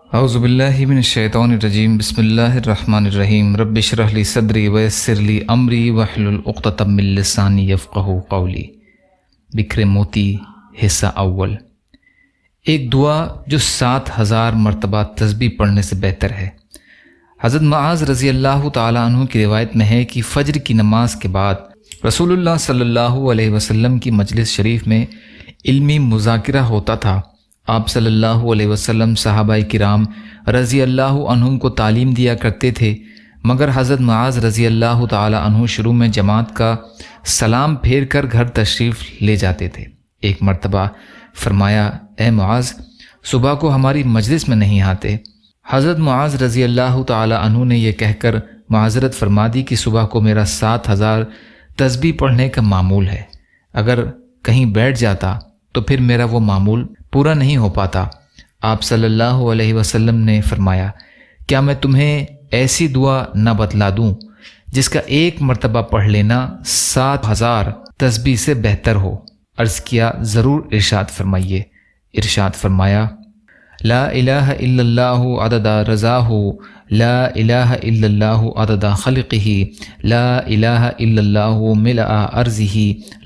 اعوذ باللہ من الشیطان الرجیم بسم اللہ الرحمن الرحیم رب اشرح لی صدری ویسر لی امری واحلل عقدۃ من لسانی یفقہوا قولی۔ بکھرے موتی حصہ اول۔ ایک دعا جو 7000 مرتبہ تسبیح پڑھنے سے بہتر ہے۔ حضرت معاذ رضی اللہ تعالیٰ عنہ کی روایت میں ہے کہ فجر کی نماز کے بعد رسول اللہ صلی اللہ علیہ وسلم کی مجلس شریف میں علمی مذاکرہ ہوتا تھا۔ آپ صلی اللہ علیہ وسلم صحابہ کرام رضی اللہ عنہم کو تعلیم دیا کرتے تھے، مگر حضرت معاذ رضی اللہ تعالی عنہ شروع میں جماعت کا سلام پھیر کر گھر تشریف لے جاتے تھے۔ ایک مرتبہ فرمایا، اے معاذ، صبح کو ہماری مجلس میں نہیں آتے۔ حضرت معاذ رضی اللہ تعالی عنہ نے یہ کہہ کر معذرت فرما دی کہ صبح کو میرا 7000 تسبیح پڑھنے کا معمول ہے، اگر کہیں بیٹھ جاتا تو پھر میرا وہ معمول پورا نہیں ہو پاتا۔ آپ صلی اللہ علیہ وسلم نے فرمایا، کیا میں تمہیں ایسی دعا نہ بتلا دوں جس کا ایک مرتبہ پڑھ لینا 7000 تسبیح سے بہتر ہو؟ عرض کیا، ضرور ارشاد فرمائیے۔ ارشاد فرمایا، لا الہ الا اللہ عدد رضاہ، لا الہ الا اللہ عدد خلقہ، لا الہ الا اللہ ملء ارضہ،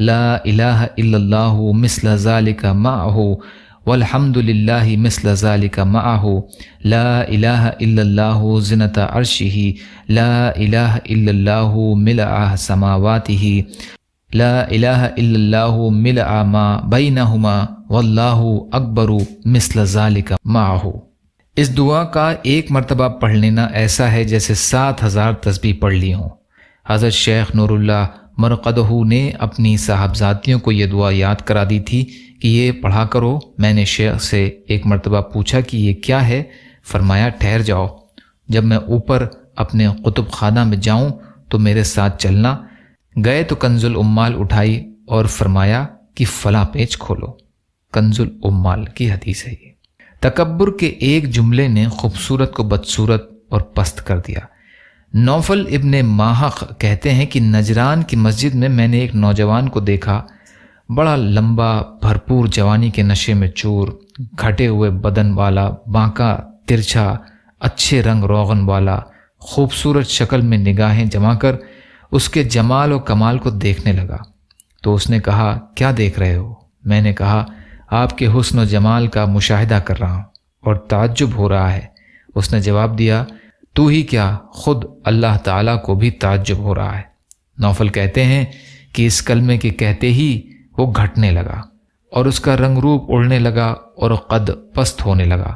لا الہ الا اللہ مثل ذلک معہ، والحمد للہ مثل ذلک معہ، لا الہ الا اللہ زنۃ عرشہ، لا الہ الا اللہ ملء سماواتہ، لا الہ الا اللہ ملء ما بینہما، واللہ اکبر مثل ذلک معہ۔ اس دعا کا ایک مرتبہ پڑھ لینا ایسا ہے جیسے 7000 تسبیح پڑھ لی ہوں۔ حضرت شیخ نور اللہ مرقدہ نے اپنی صاحبزادیوں کو یہ دعا یاد کرا دی تھی کہ یہ پڑھا کرو۔ میں نے شیخ سے ایک مرتبہ پوچھا کہ یہ کیا ہے؟ فرمایا، ٹھہر جاؤ، جب میں اوپر اپنے قطب خانہ میں جاؤں تو میرے ساتھ چلنا۔ گئے تو کنز الامال اٹھائی اور فرمایا کہ فلاں پیج کھولو۔ کنز الامال کی حدیث ہے یہ۔ تکبر کے ایک جملے نے خوبصورت کو بدصورت اور پست کر دیا۔ نوفل ابن ماحق کہتے ہیں کہ نجران کی مسجد میں نے ایک نوجوان کو دیکھا، بڑا لمبا، بھرپور جوانی کے نشے میں چور، گھٹے ہوئے بدن والا، بانکا ترچھا، اچھے رنگ روغن والا، خوبصورت شکل میں نگاہیں جما کر اس کے جمال و کمال کو دیکھنے لگا۔ تو اس نے کہا، کیا دیکھ رہے ہو؟ میں نے کہا، آپ کے حسن و جمال کا مشاہدہ کر رہا ہوں اور تعجب ہو رہا ہے۔ اس نے جواب دیا، تو ہی کیا، خود اللہ تعالیٰ کو بھی تعجب ہو رہا ہے۔ نوفل کہتے ہیں کہ اس کلمے کے کہتے ہی وہ گھٹنے لگا اور اس کا رنگ روپ اڑنے لگا اور قد پست ہونے لگا،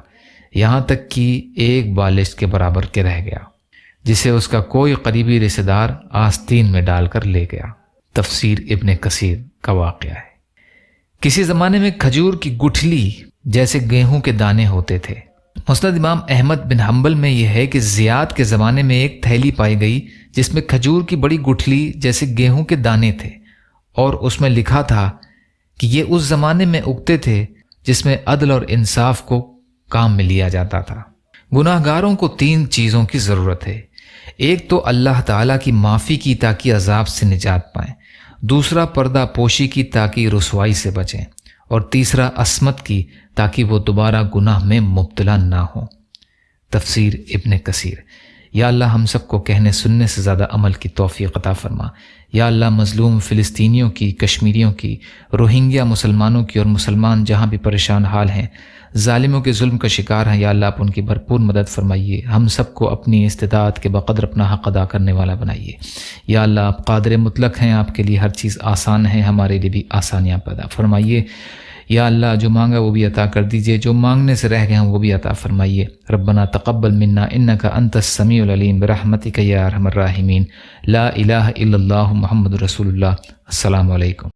یہاں تک کہ ایک بالشت کے برابر کے رہ گیا، جسے اس کا کوئی قریبی رشتہ دار آستین میں ڈال کر لے گیا۔ تفسیر ابن کثیر کا واقعہ ہے۔ کسی زمانے میں کھجور کی گٹھلی جیسے گیہوں کے دانے ہوتے تھے۔ مسند امام احمد بن حنبل میں یہ ہے کہ زیاد کے زمانے میں ایک تھیلی پائی گئی جس میں کھجور کی بڑی گٹھلی جیسے گیہوں کے دانے تھے، اور اس میں لکھا تھا کہ یہ اس زمانے میں اگتے تھے جس میں عدل اور انصاف کو کام میں لیا جاتا تھا۔ گناہ گاروں کو 3 چیزوں کی ضرورت ہے۔ ایک تو اللہ تعالیٰ کی معافی کی تاکہ عذاب سے نجات پائیں، دوسرا پردہ پوشی کی تاکہ رسوائی سے بچیں، اور تیسرا عصمت کی تاکہ وہ دوبارہ گناہ میں مبتلا نہ ہوں۔ تفسیر ابن کثیر۔ یا اللہ ہم سب کو کہنے سننے سے زیادہ عمل کی توفیق عطا فرما۔ یا اللہ مظلوم فلسطینیوں کی، کشمیریوں کی، روہنگیا مسلمانوں کی اور مسلمان جہاں بھی پریشان حال ہیں، ظالموں کے ظلم کا شکار ہیں، یا اللہ آپ ان کی بھرپور مدد فرمائیے۔ ہم سب کو اپنی استطاعت کے بقدر اپنا حق ادا کرنے والا بنائیے۔ یا اللہ آپ قادر مطلق ہیں، آپ کے لیے ہر چیز آسان ہے، ہمارے لیے بھی آسانیاں پیدا فرمائیے۔ یا اللہ جو مانگا وہ بھی عطا کر دیجئے، جو مانگنے سے رہ گئے ہیں وہ بھی عطا فرمائیے۔ ربنا تقبل منا انک انت السمیع العلیم برحمتک یا ارحم الراحمین۔ لا الہ الا اللہ محمد رسول اللہ۔ السلام علیکم۔